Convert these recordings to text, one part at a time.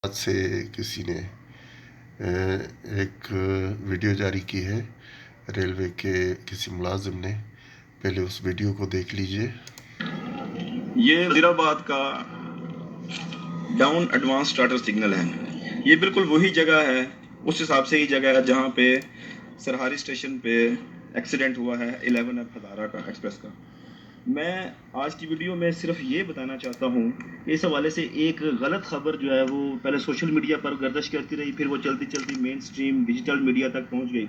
آج سے کسی نے ایک ویڈیو جاری کی ہے ریلوے کے کسی ملازم نے. پہلے اس ویڈیو کو دیکھ لیجئے. یہ وزیر آباد کا ڈاؤن ایڈوانس سٹارٹر سگنل ہے. یہ بالکل وہی جگہ ہے، اس حساب سے ہی جگہ ہے جہاں پہ سرہاری اسٹیشن پہ ایکسیڈنٹ ہوا ہے 11F ہزارہ کا ایکسپریس کا. میں آج کی ویڈیو میں صرف یہ بتانا چاہتا ہوں کہ اس حوالے سے ایک غلط خبر جو ہے وہ پہلے سوشل میڈیا پر گردش کرتی رہی، پھر وہ چلتی چلتی مین سٹریم ڈیجیٹل میڈیا تک پہنچ گئی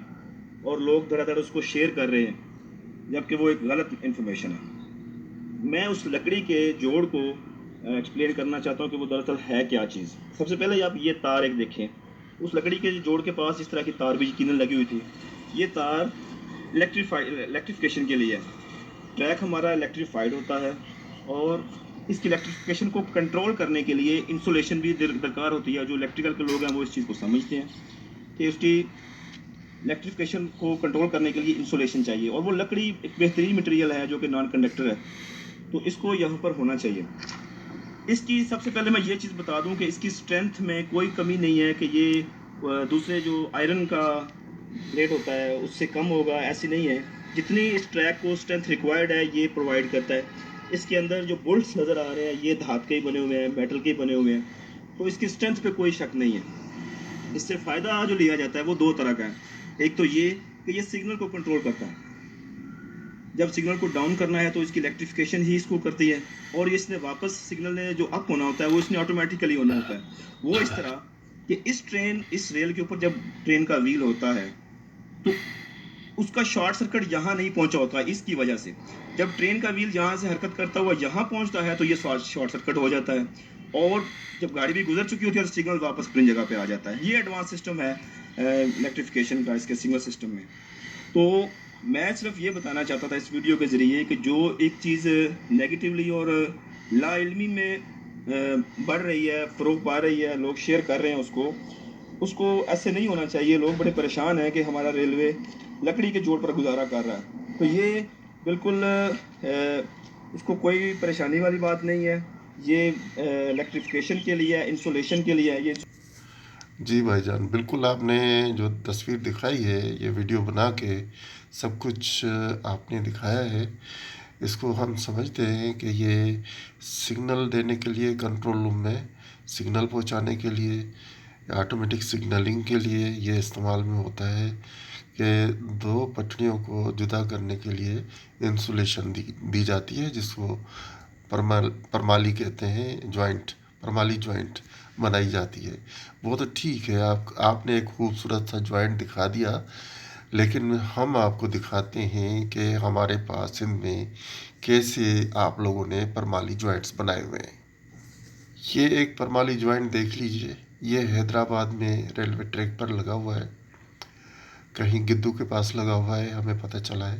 اور لوگ دھڑا دھڑ اس کو شیئر کر رہے ہیں، جبکہ وہ ایک غلط انفارمیشن ہے. میں اس لکڑی کے جوڑ کو ایکسپلین کرنا چاہتا ہوں کہ وہ دراصل ہے کیا چیز. سب سے پہلے آپ یہ تار ایک دیکھیں. اس لکڑی کے جوڑ کے پاس اس طرح کی تار بھی یقیناً لگی ہوئی تھی. یہ تار الیکٹریفیکیشن کے لیے ہے. ٹریک ہمارا الیکٹریفائڈ ہوتا ہے اور اس کی الیکٹریفیکیشن کو کنٹرول کرنے کے لیے انسولیشن بھی درکار ہوتی ہے. جو الیکٹریکل کے لوگ ہیں وہ اس چیز کو سمجھتے ہیں کہ اس کی الیکٹریفیکیشن کو کنٹرول کرنے کے لیے انسولیشن چاہیے، اور وہ لکڑی ایک بہترین مٹیریل ہے جو کہ نان کنڈکٹر ہے، تو اس کو یہاں پر ہونا چاہیے. اس کی سب سے پہلے میں یہ چیز بتا دوں کہ اس کی اسٹرینتھ میں کوئی کمی نہیں ہے کہ یہ دوسرے جو آئرن کا ریٹ ہوتا ہے اس سے کم ہوگا، ایسی نہیں ہے. جتنی اس ٹریک کو اسٹرینتھ ریکوائرڈ ہے یہ پرووائڈ کرتا ہے. اس کے اندر جو بولٹس نظر آ رہے ہیں یہ دھات کے ہی بنے ہوئے ہیں، میٹل کے ہی بنے ہوئے ہیں، تو اس کی اسٹرینتھ پہ کوئی شک نہیں ہے. اس سے فائدہ جو لیا جاتا ہے وہ دو طرح کا ہے. ایک تو یہ کہ یہ سگنل کو کنٹرول کرتا ہے. جب سگنل کو ڈاؤن کرنا ہے تو اس کی الیکٹریفیکیشن ہی اس کو کرتی ہے، اور اس نے واپس سگنل نے جو اپ ہونا ہوتا ہے وہ اس نے آٹومیٹیکلی ہونا ہوتا ہے. وہ اس طرح کہ اس ریل کے اوپر جب ٹرین کا ویل ہوتا ہے تو اس کا شارٹ سرکٹ یہاں نہیں پہنچا ہوتا. اس کی وجہ سے جب ٹرین کا ویل یہاں سے حرکت کرتا ہوا یہاں پہنچتا ہے تو یہ شارٹ سرکٹ ہو جاتا ہے، اور جب گاڑی بھی گزر چکی ہوتی ہے تو سگنل واپس اپنی جگہ پہ آ جاتا ہے. یہ ایڈوانس سسٹم ہے الیکٹریفیکیشن کا اس کے سگنل سسٹم میں. تو میں صرف یہ بتانا چاہتا تھا اس ویڈیو کے ذریعے کہ جو ایک چیز نیگیٹیولی اور لا علمی میں بڑھ رہی ہے، فروغ پا رہی ہے، لوگ شیئر کر رہے ہیں اس کو ایسے نہیں ہونا چاہیے. لوگ بڑے پریشان ہیں کہ ہمارا ریلوے لکڑی کے جوڑ پر گزارا کر رہا ہے، تو یہ بالکل اس کو کوئی پریشانی والی بات نہیں ہے. یہ الیکٹریفیکیشن کے لیے، انسولیشن کے لیے یہ. جی بھائی جان، بالکل آپ نے جو تصویر دکھائی ہے، یہ ویڈیو بنا کے سب کچھ آپ نے دکھایا ہے. اس کو ہم سمجھتے ہیں کہ یہ سگنل دینے کے لیے کنٹرول روم میں سگنل پہنچانے کے لیے، آٹومیٹک سگنلنگ کے لیے یہ استعمال میں ہوتا ہے کہ دو پٹریوں کو جدا کرنے کے لیے انسولیشن دی جاتی ہے، جس کو پرمالی کہتے ہیں. پرمالی جوائنٹ بنائی جاتی ہے. وہ تو ٹھیک ہے، آپ نے ایک خوبصورت سا جوائنٹ دکھا دیا، لیکن ہم آپ کو دکھاتے ہیں کہ ہمارے پاس ان میں کیسے آپ لوگوں نے پرمالی جوائنٹس بنائے ہوئے ہیں. یہ ایک پرمالی جوائنٹ دیکھ لیجئے. یہ حیدرآباد میں ریلوے ٹریک پر لگا ہوا ہے، کہیں گدو کے پاس لگا ہوا ہے، ہمیں پتہ چلا ہے.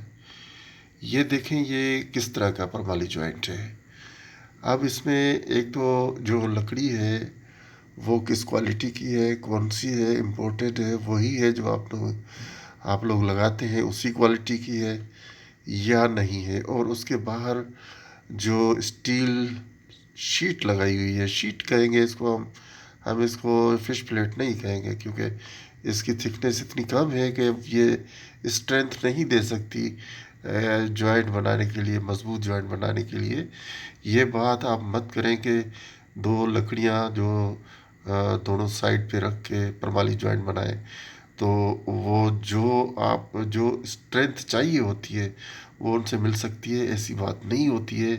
یہ دیکھیں یہ کس طرح کا پرمالی جوائنٹ ہے. اب اس میں ایک تو جو لکڑی ہے وہ کس کوالٹی کی ہے، کون سی ہے، امپورٹڈ ہے، وہی ہے جو آپ لوگ لگاتے ہیں اسی کوالٹی کی ہے یا نہیں ہے. اور اس کے باہر جو اسٹیل شیٹ لگائی ہوئی ہے، شیٹ کہیں گے اس کو ہم اس کو فش پلیٹ نہیں کہیں گے، کیونکہ اس کی تھکنیس اتنی کم ہے کہ یہ اسٹرینتھ نہیں دے سکتی جوائنٹ بنانے کے لیے، مضبوط جوائنٹ بنانے کے لیے. یہ بات آپ مت کریں کہ دو لکڑیاں جو دونوں سائڈ پہ رکھ کے پرمالی جوائنٹ بنائیں تو وہ جو اسٹرینتھ چاہیے ہوتی ہے وہ ان سے مل سکتی ہے. ایسی بات نہیں ہوتی ہے.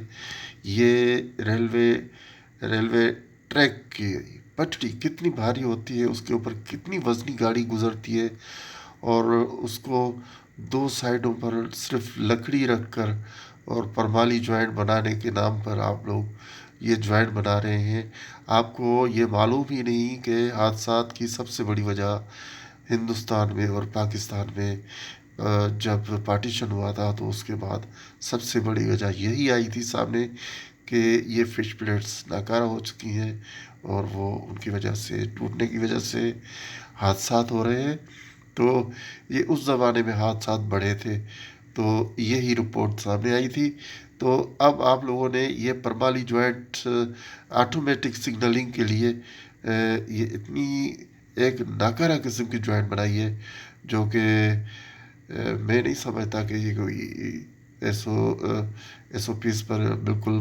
یہ ریلوے ٹریک کی پٹڑی کتنی بھاری ہوتی ہے، اس کے اوپر کتنی وزنی گاڑی گزرتی ہے، اور اس کو دو سائڈوں پر صرف لکڑی رکھ کر اور پرمالی جوائنٹ بنانے کے نام پر آپ لوگ یہ جوائنٹ بنا رہے ہیں. آپ کو یہ معلوم ہی نہیں کہ حادثات کی سب سے بڑی وجہ ہندوستان میں اور پاکستان میں جب پارٹیشن ہوا تھا تو اس کے بعد سب سے بڑی وجہ یہی آئی تھی سامنے کہ یہ فش پلیٹس ناکارہ ہو چکی ہیں اور وہ ان کی وجہ سے، ٹوٹنے کی وجہ سے حادثات ہو رہے ہیں. تو یہ اس زمانے میں حادثات بڑھے تھے تو یہی رپورٹ سامنے آئی تھی. تو اب آپ لوگوں نے یہ پرمالی جوائنٹ آٹومیٹک سگنلنگ کے لیے یہ اتنی ایک ناکارہ قسم کی جوائنٹ بنائی ہے جو کہ میں نہیں سمجھتا کہ یہ کوئی ایس او پیز پر بالکل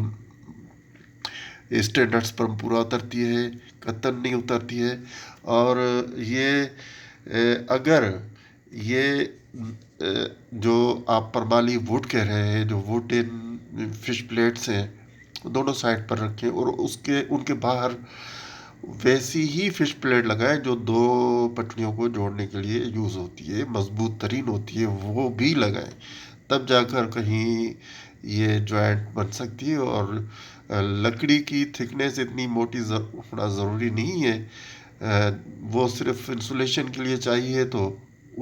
اسٹینڈرڈس پر پورا اترتی ہے، قطن نہیں اترتی ہے۔ اور یہ اگر یہ جو آپ پرمالی ووڈ کہہ رہے ہیں، جو ووڈن فش پلیٹس ہیں دونوں سائڈ پر رکھیں اور ان کے باہر ویسی ہی فش پلیٹ لگائیں جو دو پٹڑیوں کو جوڑنے کے لیے یوز ہوتی ہے، مضبوط ترین ہوتی ہے، وہ بھی لگائیں، تب جا کر کہیں یہ جوائنٹ بن سکتی ہے۔ اور لکڑی کی تھکنیس اتنی موٹی ہونا ضروری نہیں ہے، وہ صرف انسولیشن کے لیے چاہیے تو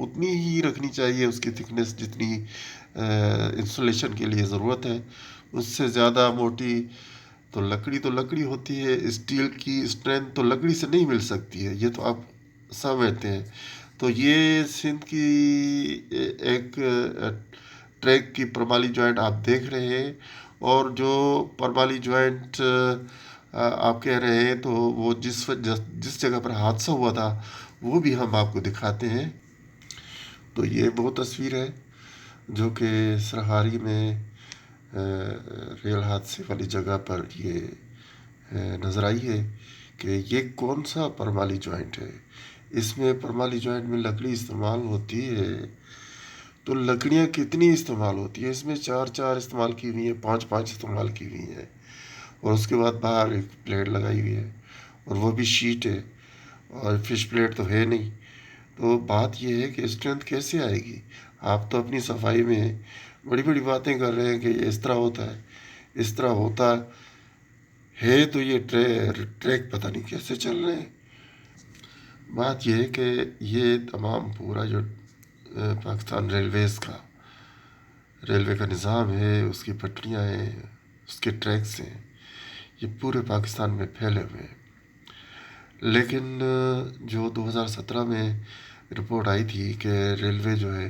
اتنی ہی رکھنی چاہیے اس کی تھکنیس جتنی انسولیشن کے لیے ضرورت ہے۔ اس سے زیادہ موٹی تو لکڑی ہوتی ہے، اسٹیل کی اسٹرینتھ تو لکڑی سے نہیں مل سکتی ہے، یہ تو آپ سمجھتے ہیں۔ تو یہ سندھ کی ایک ٹریک کی پرمالی جوائنٹ آپ دیکھ رہے ہیں، اور جو پرمالی جوائنٹ آپ کہہ رہے ہیں تو وہ جس جگہ پر حادثہ ہوا تھا وہ بھی ہم آپ کو دکھاتے ہیں۔ تو یہ وہ تصویر ہے جو کہ سرہاری میں ریل حادثے والی جگہ پر یہ نظر آئی ہے کہ یہ کون سا پرمالی جوائنٹ ہے۔ اس میں پرمالی جوائنٹ میں لکڑی استعمال ہوتی ہے تو لکڑیاں کتنی استعمال ہوتی ہیں؟ اس میں 4 استعمال کی ہوئی ہیں، 5 استعمال کی ہوئی ہیں، اور اس کے بعد باہر ایک پلیٹ لگائی ہوئی ہے، اور وہ بھی شیٹ ہے، اور فش پلیٹ تو ہے نہیں۔ تو بات یہ ہے کہ اسٹرینتھ کیسے آئے گی؟ آپ تو اپنی صفائی میں بڑی بڑی باتیں کر رہے ہیں کہ یہ اس طرح ہوتا ہے، اس طرح ہوتا ہے، تو یہ ٹریک پتہ نہیں کیسے چل رہے ہیں۔ بات یہ ہے کہ یہ تمام پورا جو پاکستان ریلوے کا نظام ہے، اس کی پٹریاں ہیں، اس کے ٹریکس ہیں، یہ پورے پاکستان میں پھیلے ہوئے ہیں۔ لیکن جو 2017 میں رپورٹ آئی تھی کہ ریلوے جو ہے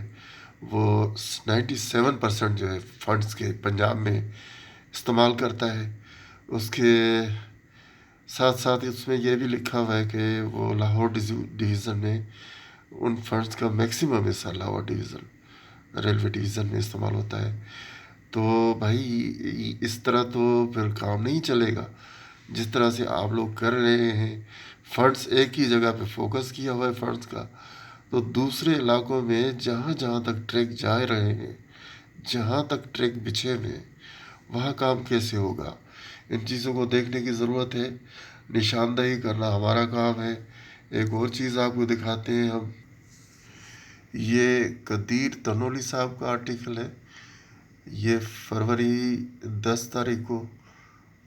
وہ 97% جو ہے فنڈز کے پنجاب میں استعمال کرتا ہے، اس کے ساتھ ساتھ اس میں یہ بھی لکھا ہوا ہے کہ وہ لاہور ڈویژن میں ان فنڈز کا میکسیمم حصہ لاہور ریلوے ڈویژن میں استعمال ہوتا ہے۔ تو بھائی اس طرح تو پھر کام نہیں چلے گا، جس طرح سے آپ لوگ کر رہے ہیں۔ فنڈز ایک ہی جگہ پہ فوکس کیا ہوا ہے فنڈز کا، تو دوسرے علاقوں میں جہاں تک ٹریک جا رہے ہیں، جہاں تک ٹریک بچھے ہوئے ہیں، وہاں کام کیسے ہوگا؟ ان چیزوں کو دیکھنے کی ضرورت ہے، نشاندہی کرنا ہمارا کام ہے۔ ایک اور چیز آپ کو دکھاتے ہیں ہم، یہ قدیر تنولی صاحب کا آرٹیکل ہے، یہ فروری 10 تاریخ کو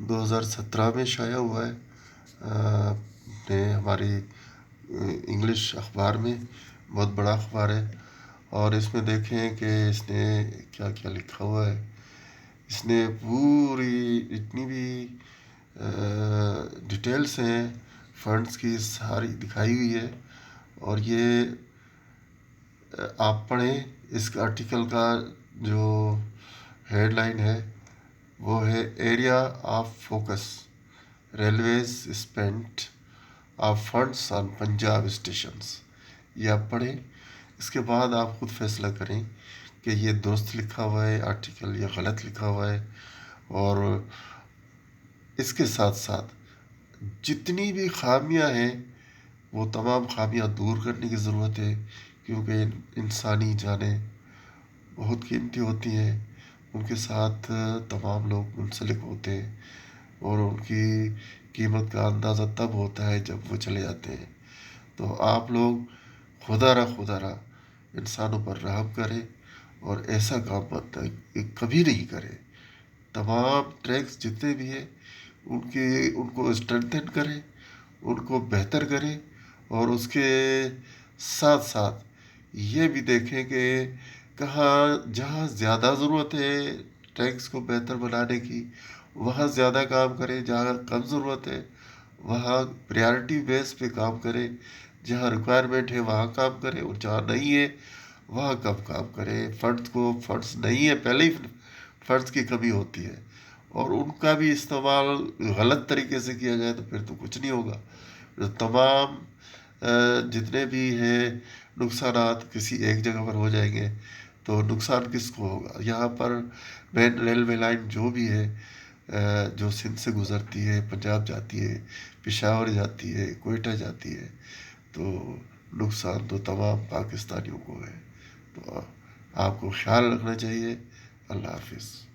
2017 میں شائع ہوا ہے، ہماری انگلش اخبار میں، بہت بڑا اخبار ہے۔ اور اس میں دیکھیں کہ اس نے کیا کیا لکھا ہوا ہے۔ اس نے پوری جتنی بھی ڈیٹیلز ہیں فنڈز کی ساری دکھائی ہوئی ہے، اور یہ آپ پڑھیں۔ اس آرٹیکل کا جو ہیڈ لائن ہے وہ ہے area of focus, railways spent of funds on Punjab stations. یہ آپ پڑھیں، اس کے بعد آپ خود فیصلہ کریں کہ یہ درست لکھا ہوا ہے آرٹیکل یا غلط لکھا ہوا ہے۔ اور اس کے ساتھ ساتھ جتنی بھی خامیاں ہیں وہ تمام خامیاں دور کرنے کی ضرورت ہے، کیونکہ انسانی جانیں بہت قیمتی ہوتی ہیں، ان کے ساتھ تمام لوگ منسلک ہوتے ہیں، اور ان کی قیمت کا اندازہ تب ہوتا ہے جب وہ چلے جاتے ہیں۔ تو آپ لوگ خدا را انسانوں پر رحم کریں، اور ایسا کام کبھی نہیں کریں۔ تمام ٹریکس جتنے بھی ہیں ان کو اسٹرینتھن کریں، ان کو بہتر کریں، اور اس کے ساتھ ساتھ یہ بھی دیکھیں کہ جہاں زیادہ ضرورت ہے ٹریکس کو بہتر بنانے کی وہاں زیادہ کام کریں، جہاں کم ضرورت ہے وہاں پریارٹی بیس پہ کام کریں، جہاں ریکوائرمنٹ ہے وہاں کام کریں، اور جہاں نہیں ہے وہاں کم کام کریں۔ فنڈز نہیں ہے، پہلے ہی فنڈز کی کمی ہوتی ہے، اور ان کا بھی استعمال غلط طریقے سے کیا جائے تو پھر تو کچھ نہیں ہوگا۔ جو تمام جتنے بھی ہیں نقصانات کسی ایک جگہ پر ہو جائیں گے تو نقصان کس کو ہوگا؟ یہاں پر مین ریلوے لائن جو بھی ہے جو سندھ سے گزرتی ہے، پنجاب جاتی ہے، پشاور جاتی ہے، کوئٹہ جاتی ہے، تو نقصان تو تمام پاکستانیوں کو ہے۔ تو آپ کو خیال رکھنا چاہیے۔ اللہ حافظ۔